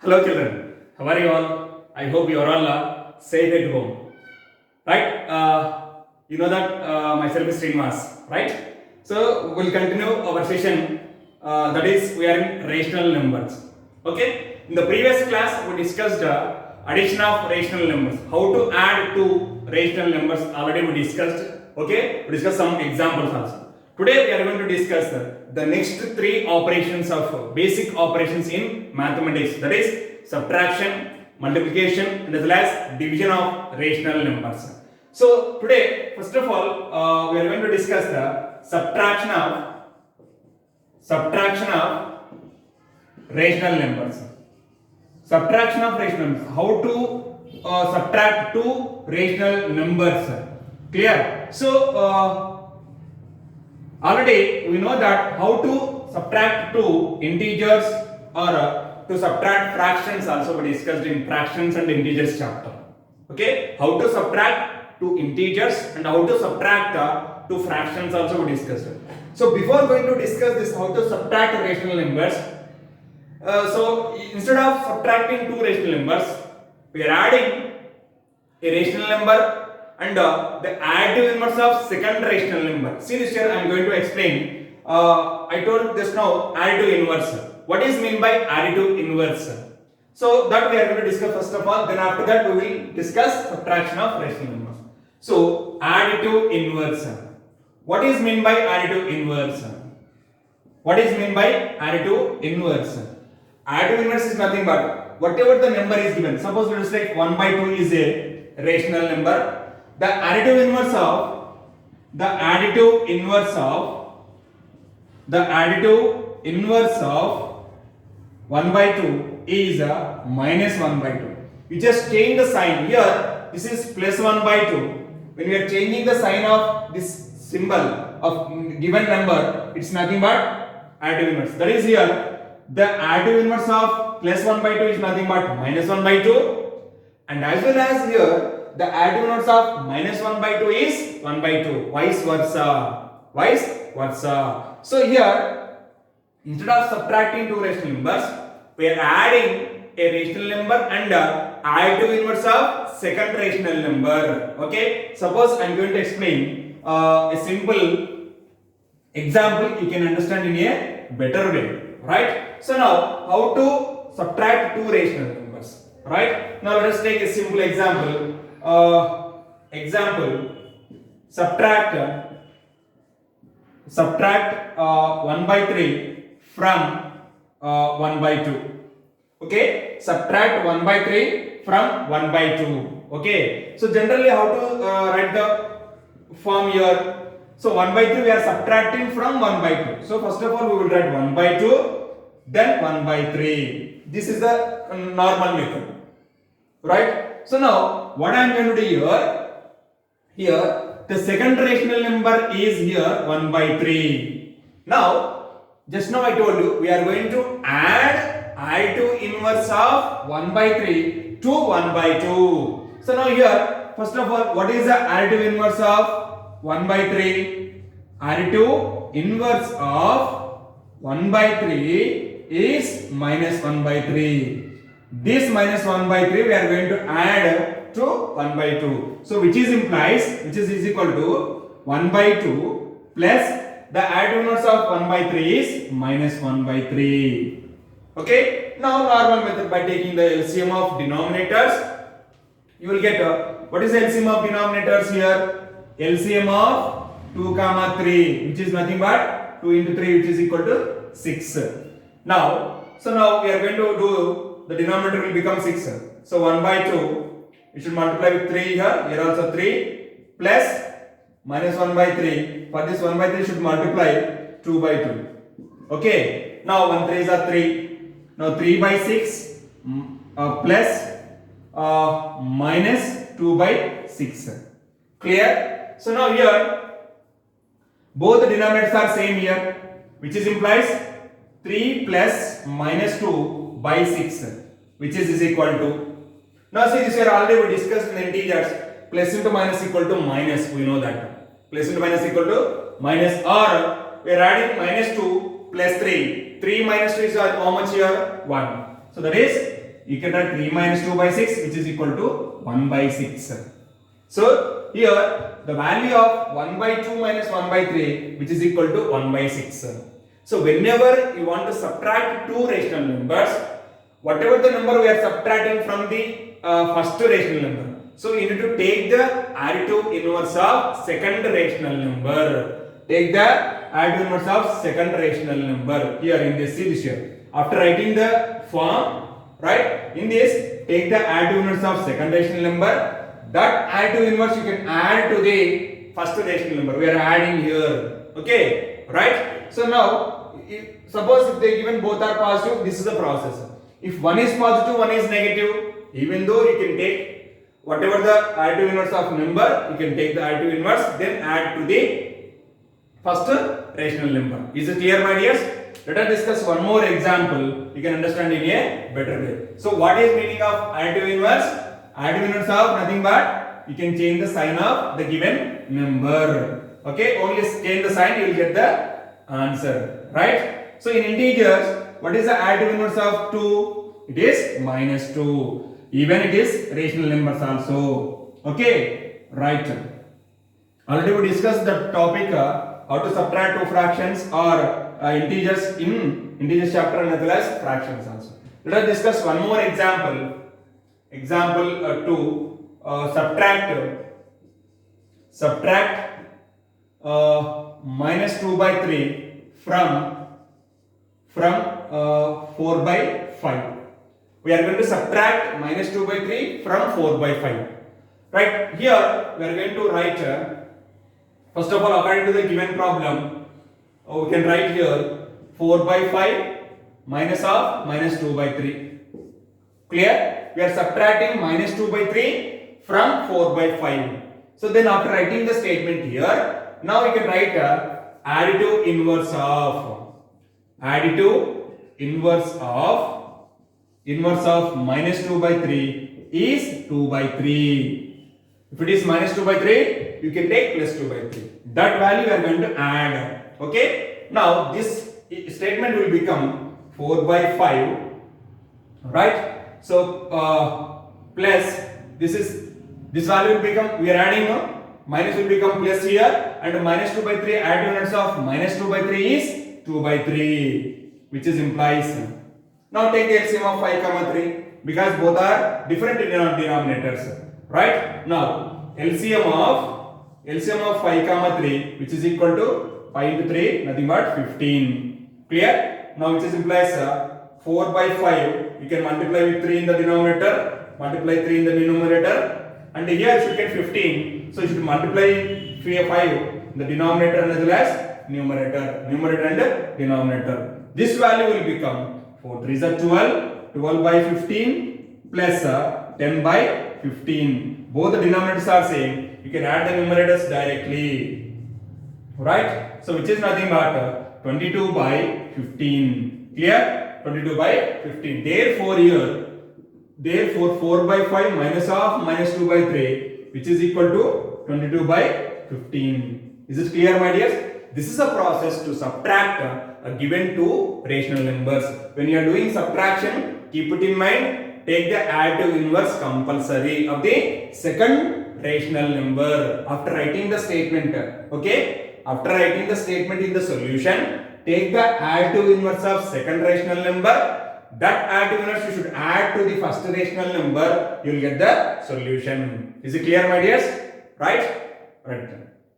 Hello children, how are you all? I hope you are all safe at home. Right? You know that myself is Srinivas, right? So we'll continue our session that is we are in rational numbers. Okay? In the previous class we discussed addition of rational numbers. How to add two rational numbers already we discussed. Okay? We discussed some examples also. Today we are going to discuss the next three operations of basic operations in mathematics, that is subtraction, multiplication and as well as division of rational numbers. So today first of all we are going to discuss the subtraction of rational numbers. Subtraction of rational numbers. How to subtract two rational numbers. Clear? So already we know that how to subtract two integers or to subtract fractions also we discussed in fractions and integers chapter. Okay, how to subtract two integers and how to subtract two fractions also we discussed. So before going to discuss this how to subtract rational numbers, so instead of subtracting two rational numbers, we are adding a rational number and the additive inverse of second rational number. See this here I am going to explain. I told just now additive inverse. What is mean by additive inverse? So that we are going to discuss first of all, then after that we will discuss subtraction of rational numbers. So additive inverse. What is mean by additive inverse? What is mean by additive inverse? Additive inverse is nothing but whatever the number is given. Suppose let us take 1 by 2 is a rational number. The additive inverse of 1 by 2 is minus 1 by 2. You just change the sign here. This is plus 1 by 2. When we are changing the sign of this symbol of given number, it's nothing but additive inverse. That is here the additive inverse of plus 1 by 2 is nothing but minus 1 by 2, and as well as here the additive inverse of minus 1 by 2 is 1 by 2, vice versa. So here instead of subtracting two rational numbers, we are adding a rational number and additive inverse of second rational number. Okay, suppose I am going to explain a simple example you can understand in a better way, right? So now how to subtract two rational numbers, right? Now let us take a simple example. Subtract 1 by 3 from 1 by 2. Okay, subtract 1 by 3 from 1 by 2. Okay, so generally how to write the form here? So 1 by 3 we are subtracting from 1 by 2. So first of all we will write 1 by 2, then 1 by 3. This is the normal method, right? So now what I am going to do here the second rational number is here 1 by 3. Now just now I told you we are going to add additive inverse of 1 by 3 to 1 by 2. So now here first of all what is the additive inverse of 1 by 3? Additive inverse of 1 by 3 is minus 1 by 3. This minus 1 by 3 we are going to add to 1 by 2. So which is equal to 1 by 2 plus the additive inverse of 1 by 3 is minus 1 by 3. Okay. Now normal method by taking the LCM of denominators, you will get what is the LCM of denominators here? LCM of 2 comma 3, which is nothing but 2 into 3, which is equal to 6. Now we are going to do the denominator will become 6. So 1 by 2, it should multiply with 3 here also 3 plus minus 1 by 3. For this 1 by 3 should multiply 2 by 2. Okay, now 1 3s are 3. Now 3 by 6 plus minus 2 by 6. Clear? So now here both the denominators are same here, which is implies 3 plus minus 2 by 6, which is equal to. Now see this here already we discussed in the integers, plus into minus equal to minus, we know that. Plus into minus equal to minus, or we are adding minus 2 plus 3. 3 minus 2 is how much here? 1. So that is you can write 3 minus 2 by 6, which is equal to 1 by 6. So here the value of 1 by 2 minus 1 by 3, which is equal to 1 by 6. So whenever you want to subtract two rational numbers, whatever the number we are subtracting from the first rational number, so you need to take the additive inverse of second rational number. Take the additive inverse of second rational number here in this series here. After writing the form, right, in this take the additive inverse of second rational number. That additive inverse you can add to the first rational number. We are adding here. Okay, right? So now, suppose if they given both are positive, this is the process. If one is positive, one is negative, even though you can take whatever the additive inverse of number, you can take the additive inverse, then add to the first rational number. Is it clear, my dears? Let us discuss one more example. You can understand in a better way. So, what is meaning of additive inverse? Additive inverse of nothing but you can change the sign of the given number. Okay, only change the sign, you will get the answer. Right? So, in integers, what is the additive inverse of 2? It is minus 2. Even it is rational numbers also. Okay, right. Already we discussed the topic how to subtract two fractions or integers in integers chapter and as well as fractions also. Let us discuss one more example. Example 2. Subtract minus 2 by 3 from 4 by 5. We are going to subtract minus 2 by 3 from 4 by 5. Right? Here we are going to write, first of all, according to the given problem, we can write here 4 by 5 minus of minus 2 by 3. Clear? We are subtracting minus 2 by 3 from 4 by 5. So then after writing the statement here, now we can write additive inverse of minus 2 by 3 is 2 by 3. If it is minus 2 by 3, you can take plus 2 by 3. That value we are going to add. Okay. Now this statement will become 4 by 5. Right. So plus this value will become, we are adding minus will become plus here, and minus 2 by 3 additive inverse of minus 2 by 3 is 2 by 3, which is implies. Now take the LCM of 5 comma 3 because both are different denominators. Right? Now LCM of 5 comma 3, which is equal to 5 into 3, nothing but 15. Clear? Now which is implies 4 by 5, you can multiply with 3 in the denominator, multiply 3 in the numerator, and here you should get 15. So you should multiply 5 in the denominator as well as numerator and denominator. This value will become 4 3s are 12 by 15 plus 10 by 15. Both the denominators are same. You can add the numerators directly. Right? So which is nothing but 22 by 15. Clear? 22 by 15. Therefore 4 by 5 minus of minus 2 by 3, which is equal to 22 by 15. Is it clear, my dears? This is a process to subtract a given two rational numbers. When you are doing subtraction, keep it in mind, take the additive inverse compulsory of the second rational number after writing the statement. Okay? After writing the statement in the solution, take the additive inverse of second rational number. That additive inverse you should add to the first rational number. You will get the solution. Is it clear, my dears? Right? Right.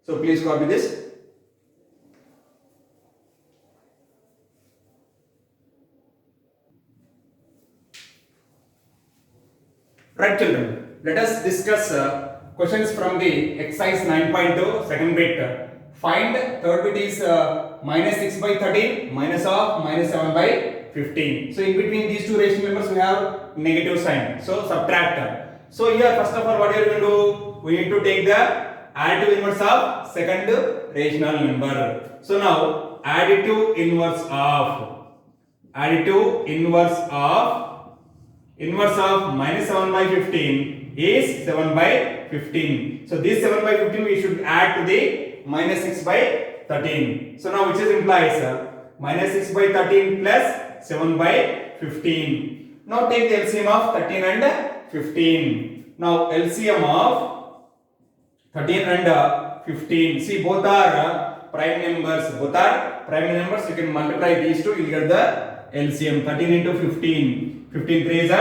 So please copy this. Right, children. Let us discuss questions from the exercise 9.2 second bit. Find third bit is minus 6 by 13 minus of minus 7 by 15. So in between these two rational numbers we have negative sign. So subtract. So here first of all what are you going to do? We need to take the additive inverse of second rational number. So now additive inverse of minus 7 by 15 is 7 by 15. So this 7 by 15 we should add to the minus 6 by 13. So now which is implies minus 6 by 13 plus 7 by 15. Now take the LCM of 13 and 15. Now LCM of 13 and 15. See, both are prime numbers. Both are prime numbers. You can multiply these two. You will get the LCM. 13 into 15. 15 3 is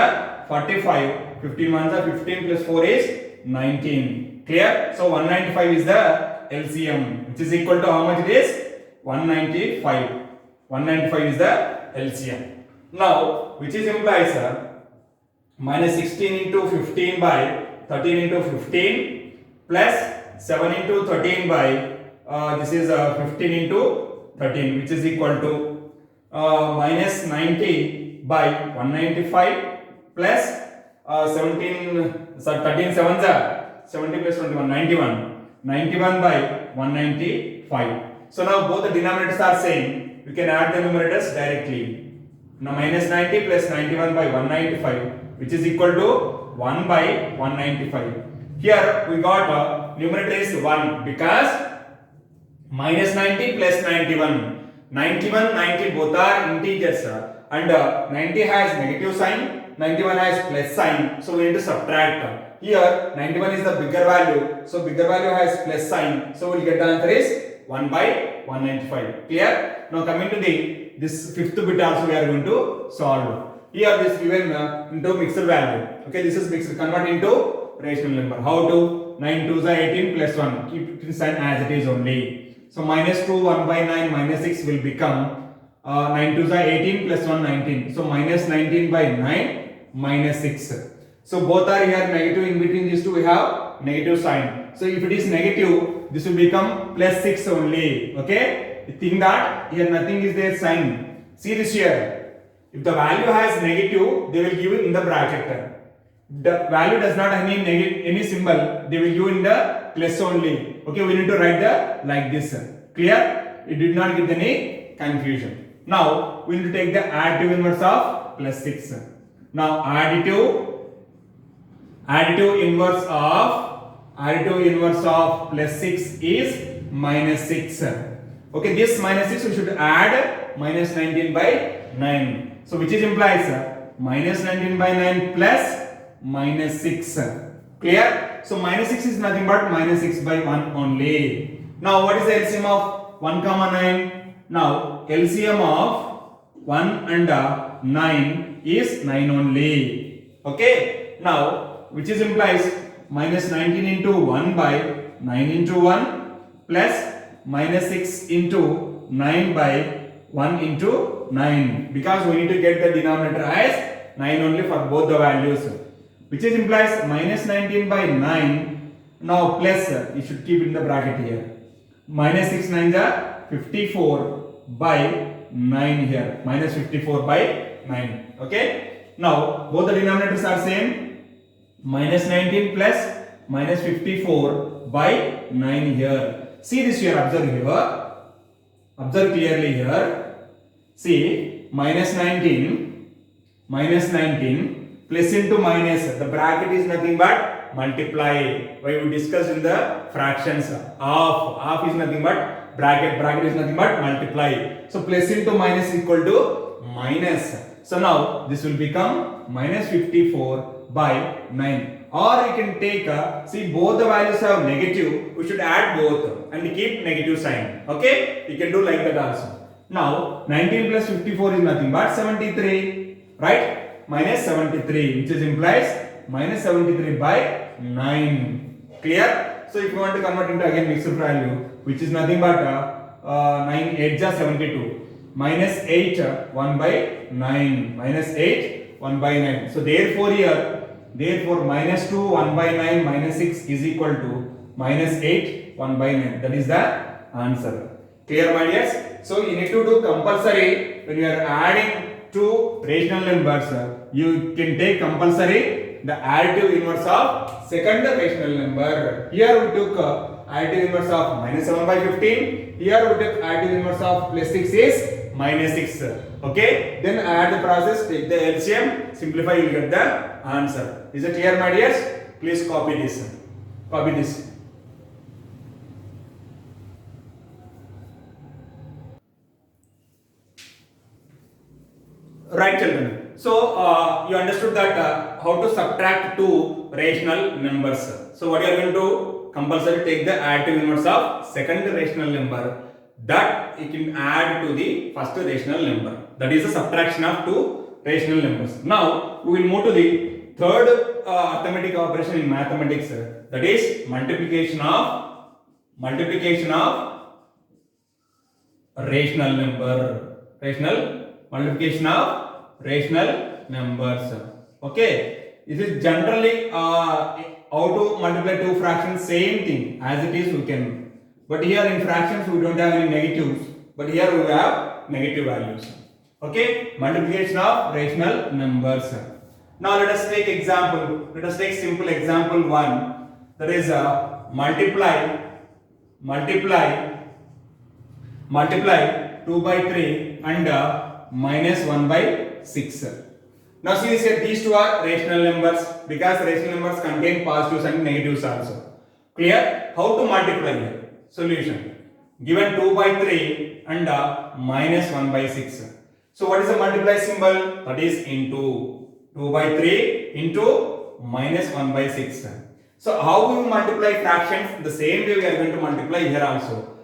45. 15 ones are 15 plus 4 is 19. Clear? So 195 is the LCM, which is equal to how much it is? 195. 195 is the LCM. Now, which is implies minus 16 into 15 by 13 into 15 plus 7 into 13 by this is 15 into 13, which is equal to minus 90 by 195 plus 13 sevens are 70 plus 21 91 by 195. So now both the denominators are same. You can add the numerators directly. Now minus 90 plus 91 by 195, which is equal to 1 by 195. Here we got numerator is 1 because minus 90 plus 91. 91, 90 both are integers and 90 has negative sign, 91 has plus sign. So we need to subtract. Here 91 is the bigger value. So bigger value has plus sign. So we will get the answer is 1 by 195. Clear? Now coming to this fifth bit also we are going to solve. Here this given into mixed value. Okay, this is mixed. Convert into rational number. How to? 9 2s are 18 plus 1. Keep it in sign as it is only. So minus 2 1 by 9 minus 6 will become 9 2s are 18 plus 1 19. So minus 19 by 9 minus 6. So both are here negative. In between these two we have negative sign. So if it is negative, this will become plus 6 only. Okay. You think that here nothing is there sign. See this here. If the value has negative, they will give it in the bracket. The value does not have any symbol, they will give in the plus only. Okay, we need to write the like this. Clear? It did not give any confusion. Now we need to take the additive inverse of plus 6. Now additive inverse of plus 6 is minus 6. Okay, this minus 6 we should add minus 19 by 9. So which is implies minus 19 by 9 plus minus 6. Clear? So minus 6 is nothing but minus 6 by 1 only. Now what is the LCM of 1 comma 9? Now LCM of 1 and 9 is 9 only. Okay? Now which is implies minus 19 into 1 by 9 into 1 plus minus 6 into 9 by 1 into 9, because we need to get the denominator as 9 only for both the values, which is implies minus 19 by 9. Now plus, you should keep in the bracket here, minus 6 9s are 54 by 9 here, minus 54 by 9. Okay, now both the denominators are same, minus 19 plus minus 54 by 9 here. See this here, observe here, observe clearly here. See, minus 19 plus into minus, the bracket is nothing but multiply. Why we discussed in the fractions, half is nothing but bracket is nothing but multiply. So plus into minus equal to minus. So now this will become minus 54 by 9. Or you can take, see both the values have negative, we should add both and keep negative sign. Okay, you can do like that also. Now 19 plus 54 is nothing but 73, right? Minus 73, which is implies minus 73 by 9. Clear? So if you want to convert into again mixed value, which is nothing but 9 8 are 72, minus 8 1 by 9, minus 8 1 by 9. So therefore here, minus 2 1 by 9 minus 6 is equal to minus 8 1 by 9. That is the answer. Clear, my dears? So you need to do compulsory when you are adding two rational numbers. You can take compulsory the additive inverse of second rational number. Here we took additive inverse of minus 7 by 15. Here we took additive inverse of plus 6 is minus 6. Okay, then add the process, take the LCM, simplify, you will get the answer. Is it clear, my dears? Please copy this. Copy this. Right, children. So you understood that how to subtract two rational numbers. So what you are going to compulsory take the additive inverse of second rational number that you can add to the first rational number. That is the subtraction of two rational numbers. Now we will move to the third arithmetic operation in mathematics. That is multiplication of rational number. Multiplication of rational numbers. Okay, this is generally how to multiply two fractions, same thing as it is we can, but here in fractions we don't have any negatives, but here we have negative values. Okay, multiplication of rational numbers. Now let us take example. Let us take simple example 1, that is multiply 2 by 3 and minus 1 by 6. Now see this here, these two are rational numbers because rational numbers contain positives and negatives also. Clear? How to multiply here? Solution. Given 2 by 3 and minus 1 by 6. So what is the multiply symbol? That is into. 2 by 3 into minus 1 by 6. So how we multiply fractions? The same way we are going to multiply here also.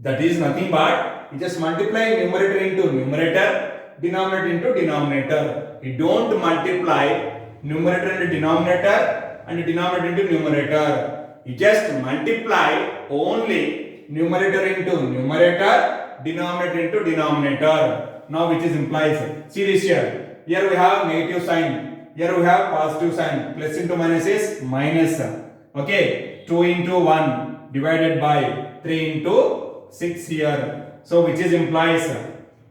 That is nothing but you just multiply numerator into numerator, denominator into denominator. You don't multiply numerator into denominator and denominator into numerator. You just multiply only numerator into numerator, denominator into denominator. Now which is implies. See this here. Here we have negative sign. Here we have positive sign. Plus into minus is minus. Okay. 2 into 1 divided by 3 into 6 here. So which is implies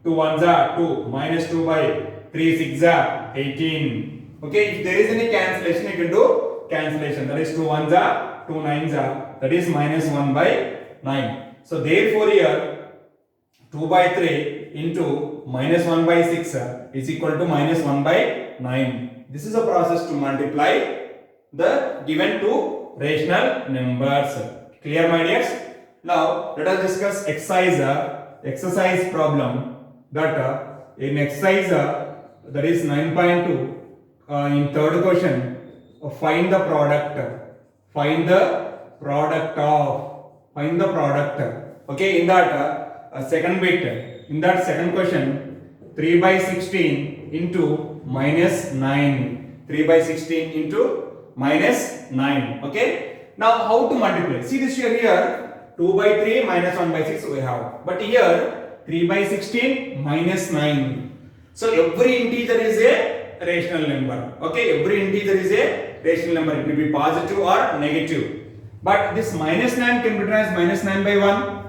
2 ones are 2, minus 2 by 3 6 are 18. Okay, if there is any cancellation you can do cancellation. That is 2 ones are 2 nines are, that is minus 1 by 9. So therefore here 2 by 3 into minus 1 by 6 is equal to minus 1 by 9. This is a process to multiply the given two rational numbers. Clear, my dears? Now let us discuss exercise problem that in exercise that is 9.2 in third question, find the product okay, in that second bit, in that second question, 3 by 16 into minus 9, 3 by 16 into minus 9. Okay, now how to multiply? See this here 2 by 3 minus 1 by 6 we have, but here 3 by 16 minus 9. So every integer is a rational number. Okay, every integer is a rational number. It will be positive or negative. But this minus 9 can be written as minus 9 by 1.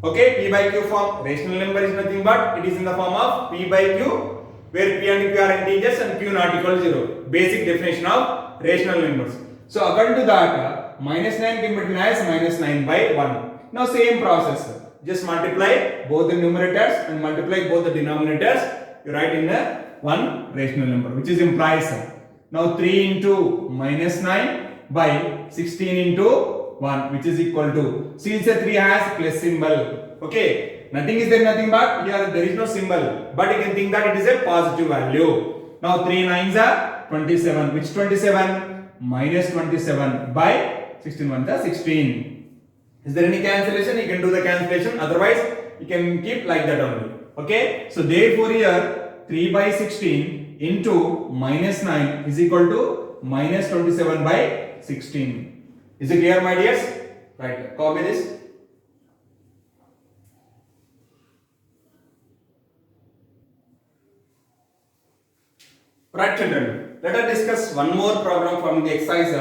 Okay, p by q form. Rational number is nothing but it is in the form of p by q, where p and q are integers and q not equal to 0. Basic definition of rational numbers. So according to that, minus 9 can be written as minus 9 by 1. Now same process, just multiply both the numerators and multiply both the denominators. You write in the one rational number, which is implies. Now 3 into minus 9 by 16 into 1, which is equal to. See, it's a 3 has plus symbol. Okay, nothing is there, nothing but here there is no symbol, but you can think that it is a positive value. Now 3 nines are 27. Which 27? Minus 27 by 16 ones are 16. Is there any cancellation? You can do the cancellation, otherwise you can keep like that only. Okay, so therefore here 3 by 16 into minus 9 is equal to minus 27 by 16. Is it clear, my dears? Right, copy this. Right, children, let us discuss one more problem from the exercise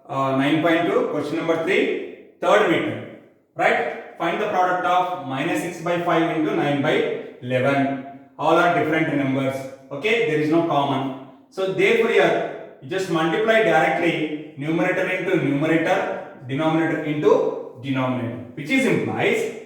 9.2, question number 3. Third bit, right? Find the product of minus 6 by 5 into 9 by 11. All are different numbers. Okay, there is no common. So therefore here you just multiply directly numerator into numerator, denominator into denominator, which is implies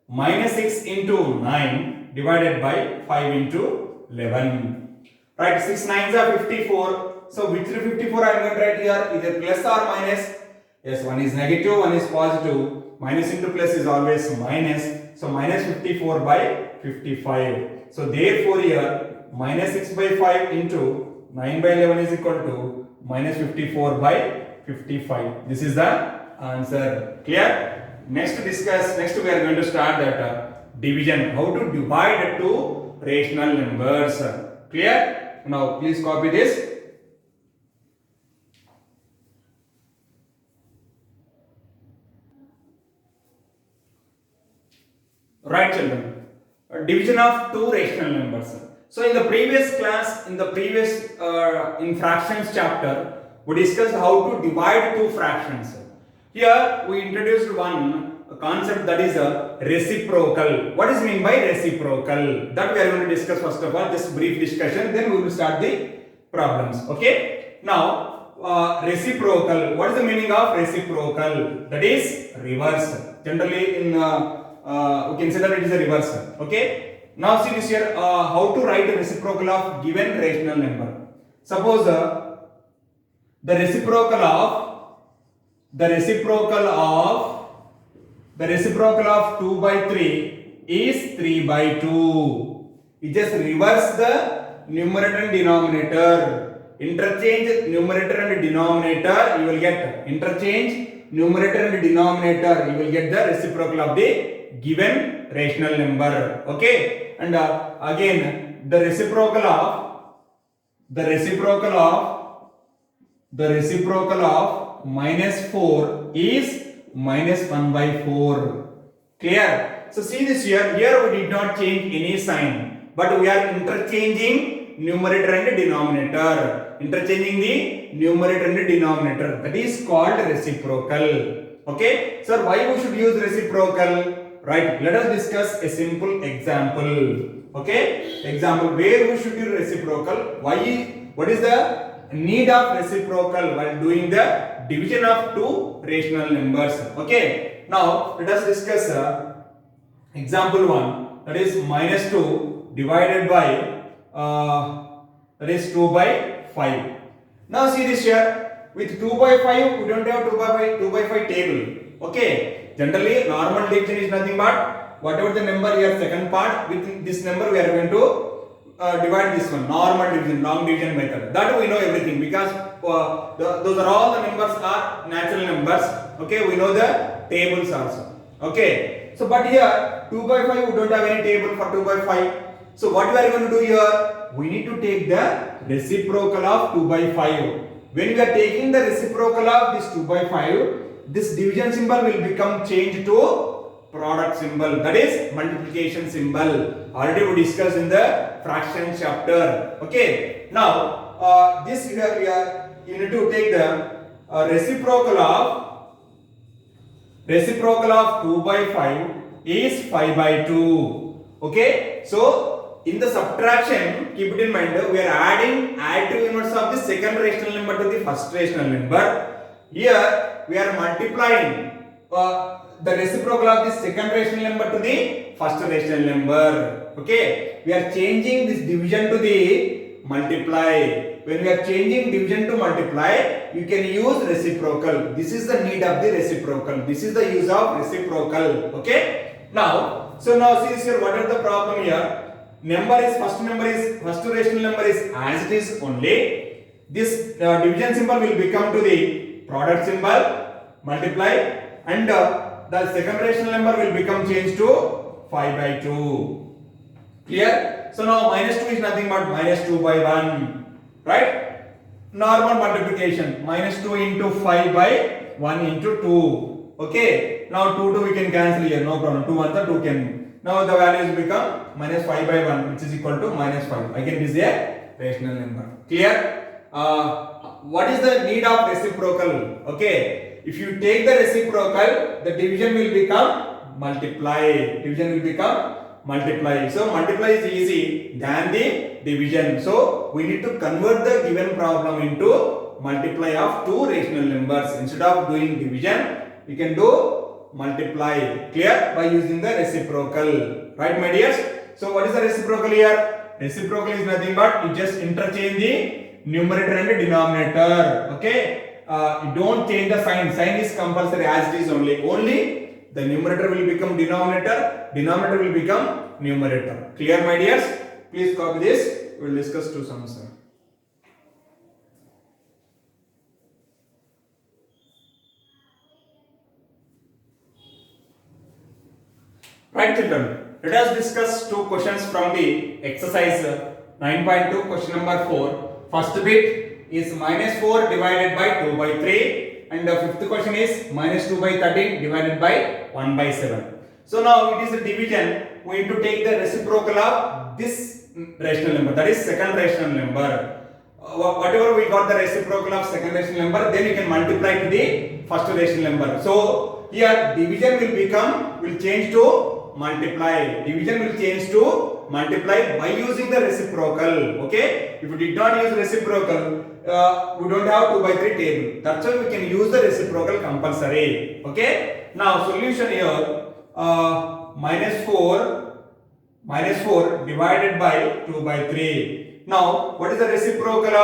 minus 6 into 9 divided by 5 into 11. Right, 6 nines are 54. So which 54 I am going to write here, either plus or minus. Yes, one is negative, one is positive. Minus into plus is always minus. So minus 54 by 55. So therefore here minus 6 by 5 into 9 by 11 is equal to minus 54 by 55. This is the answer. Clear? Next we are going to start that division. How to divide two rational numbers. Clear? Now please copy this. Right, children. Division of two rational numbers. So in the previous class, in fractions chapter, we discussed how to divide two fractions. Here we introduced one concept, that is a reciprocal. What is meant by reciprocal? That we are going to discuss first of all, just brief discussion, then we will start the problems. Okay. Now reciprocal. What is the meaning of reciprocal? That is reverse. Generally in we can say that it is a reversal. Okay. Now see this here, how to write a reciprocal of given rational number. Suppose the reciprocal of 2 by 3 is 3 by 2. You just reverse the numerator and denominator. Interchange numerator and denominator, you will get the reciprocal of the given rational number. Okay. And again the reciprocal of minus 4 is minus 1 by 4. Clear? So see this here we did not change any sign, but we are interchanging numerator and denominator. That is called reciprocal. Okay. So why we should use reciprocal? Right, let us discuss a simple example. Okay, example where we should use reciprocal. What is the need of reciprocal while doing the division of two rational numbers? Okay, now let us discuss example 1, that is minus 2 divided by that is 2 by 5. Now see this here, with 2 by 5 we don't have 2 by 5 table. Okay. Generally, normal division is nothing but whatever the number here, second part, with this number we are going to divide this one. Normal division, long division method. That we know everything, because those are all the numbers are natural numbers. Okay, we know the tables also. Okay, so but here 2 by 5 we don't have any table for 2 by 5. So what we are going to do here? We need to take the reciprocal of 2 by 5. When we are taking the reciprocal of this 2 by 5, this division symbol will become changed to product symbol, that is multiplication symbol. Already we discussed in the fraction chapter. Okay. Now this you need to take the reciprocal of 2 by 5 is 5 by 2. Okay. So in the subtraction, keep it in mind, we are adding additive inverse of the second rational number to the first rational number. Here we are multiplying the reciprocal of the second rational number to the first rational number. Okay, we are changing this division to the multiply. When we are changing division to multiply, you can use reciprocal. This is the need of the reciprocal. This is the use of reciprocal. Okay. Now see this here. What is the problem here? First rational number is as it is only. This division symbol will become to the product symbol, multiply, and the second rational number will become changed to 5 by 2. Clear? So now minus 2 is nothing but minus 2 by 1. Right? Normal multiplication. Minus 2 into 5 by 1 into 2. Okay. Now 2 we can cancel here. No problem. 2 1 2 can. Now the values become minus 5 by 1, which is equal to minus 5. Again this is a rational number. Clear? What is the need of reciprocal? Okay, if you take the reciprocal, the division will become multiply. So multiply is easy than the division. So we need to convert the given problem into multiply of two rational numbers. Instead of doing division, we can do multiply. Clear? By using the reciprocal. Right, my dears? So what is the reciprocal here? Reciprocal is nothing but you just interchange the numerator and denominator. Okay, you don't change the sign. Sign is compulsory as it is only. Only the numerator will become denominator will become numerator. Clear, my dears? Please copy this. we will discuss two sums. Right children, let us discuss two questions from the exercise 9.2 question number 4. First bit is minus 4 divided by 2 by 3 and the fifth question is minus 2 by 13 divided by 1 by 7. So now it is a division, we need to take the reciprocal of this rational number, that is second rational number. Whatever we got the reciprocal of second rational number, then you can multiply to the first rational number. So here division will change to multiply. Division will change to multiply by using the reciprocal. Okay, if we did not use reciprocal, we don't have 2 by 3 table. That's why we can use the reciprocal compulsory. Okay, now solution here, minus 4 divided by 2 by 3. Now what is the reciprocal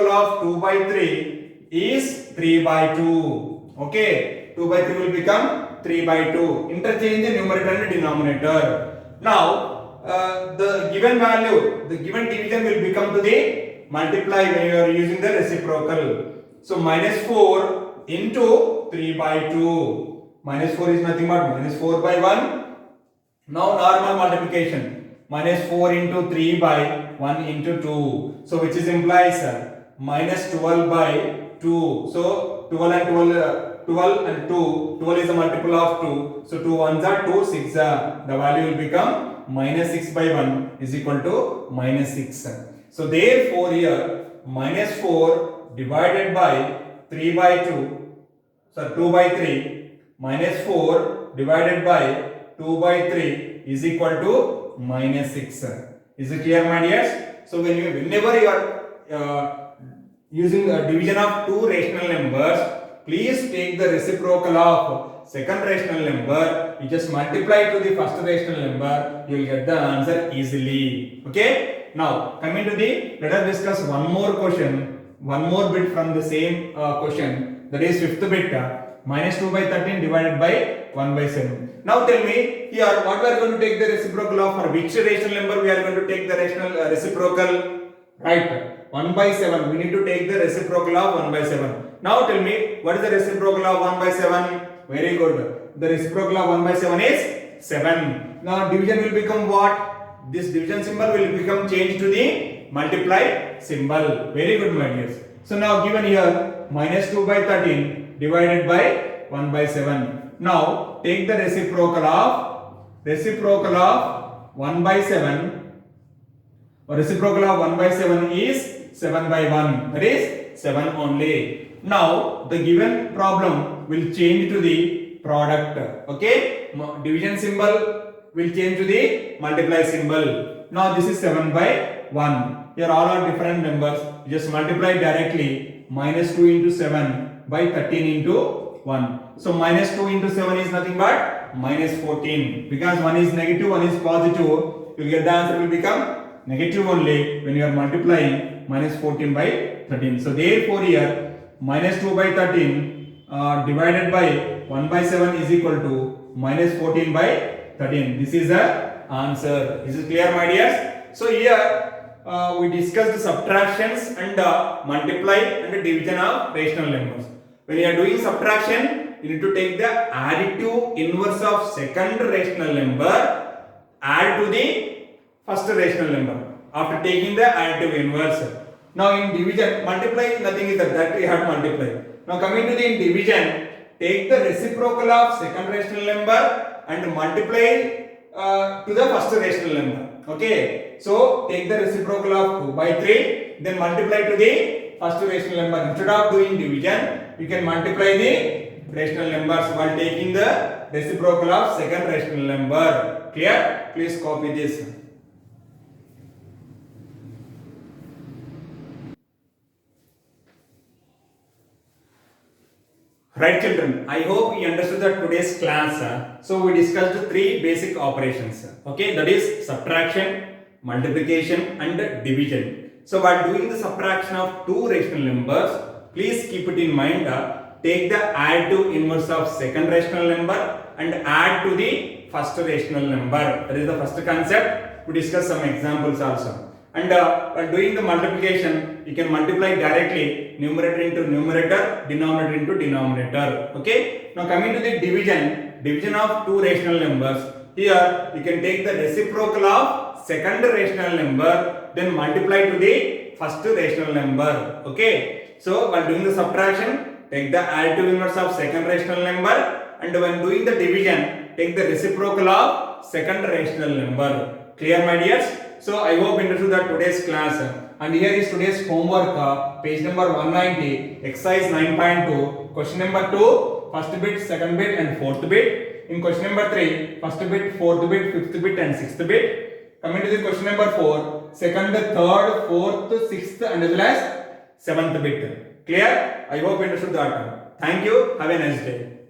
of 2 by 3 is 3 by 2. Okay, 2 by 3 will become 3 by 2. Interchange the numerator and denominator. Now the given value, the given division will become to the multiply when you are using the reciprocal. So minus 4 into 3 by 2. Minus 4 is nothing but minus 4 by 1. Now normal multiplication. Minus 4 into 3 by 1 into 2. So which is implies minus 12 by 2. So 12 and 2. 12 is a multiple of 2. So 2 ones are 2, 6 are. The value will become minus 6 by 1 is equal to minus 6. So therefore here minus 4 divided by 3 by 2. So 2 by 3. Minus 4 divided by 2 by 3 is equal to minus 6. Is it clear, my dears? So whenever you are using a division of two rational numbers, please take the reciprocal of second rational number. You just multiply to the first rational number. You will get the answer easily. Okay. Now coming to let us discuss one more question, one more bit from the same question. That is fifth bit. Minus 2 by 13 divided by 1 by 7. Now tell me here what we are going to take the reciprocal of, for which rational number we are going to take the reciprocal, right? 1 by 7. We need to take the reciprocal of 1 by 7. Now tell me what is the reciprocal of 1 by 7? Very good. The reciprocal of 1 by 7 is 7. Now division will become what? This division symbol will become changed to the multiply symbol. Very good, my dears. So now given here minus 2 by 13 divided by 1 by 7. Now take the reciprocal of 1 by 7, or reciprocal of 1 by 7 is 7 by 1, that is 7 only. Now the given problem will change to the product. Okay, division symbol will change to the multiply symbol. Now this is 7 by 1. Here all are different numbers. You just multiply directly. Minus 2 into 7 by 13 into 1. So minus 2 into 7 is nothing but minus 14. Because one is negative, one is positive, you will get the answer will become negative only when you are multiplying minus 14 by 13. So therefore here minus 2 by 13 divided by 1 by 7 is equal to minus 14 by 13. This is the answer. Is it clear, my dears? So here we discussed the subtractions and multiply and division of rational numbers. When you are doing subtraction, you need to take the additive inverse of second rational number, add to the first rational number after taking the additive inverse. Now in division, multiply, nothing is that we have to multiply. Now coming to the division, take the reciprocal of second rational number and multiply to the first rational number. Okay, so take the reciprocal of 2 by 3, then multiply to the first rational number. Instead of doing division, you can multiply the rational numbers while taking the reciprocal of second rational number. Clear? Please copy this. Right children, I hope you understood that today's class. So we discussed three basic operations. Okay, that is subtraction, multiplication and division. So while doing the subtraction of two rational numbers, please keep it in mind, take the additive inverse of second rational number and add to the first rational number. That is the first concept. we discuss some examples also. And while doing the multiplication, you can multiply directly numerator into numerator, denominator into denominator. Okay. Now coming to the division of two rational numbers. Here you can take the reciprocal of second rational number, then multiply to the first rational number. Okay. So while doing the subtraction, take the additive inverse of second rational number, and when doing the division, take the reciprocal of second rational number. Clear, my dears? So I hope you understood that today's class. And here is today's homework, page number 190, exercise 9.2, question number 2, first bit, second bit and fourth bit. In question number 3, first bit, fourth bit, fifth bit and sixth bit. Coming to the question number 4, second, third, fourth, sixth and as well as seventh bit. Clear? I hope you understood that. Thank you. Have a nice day.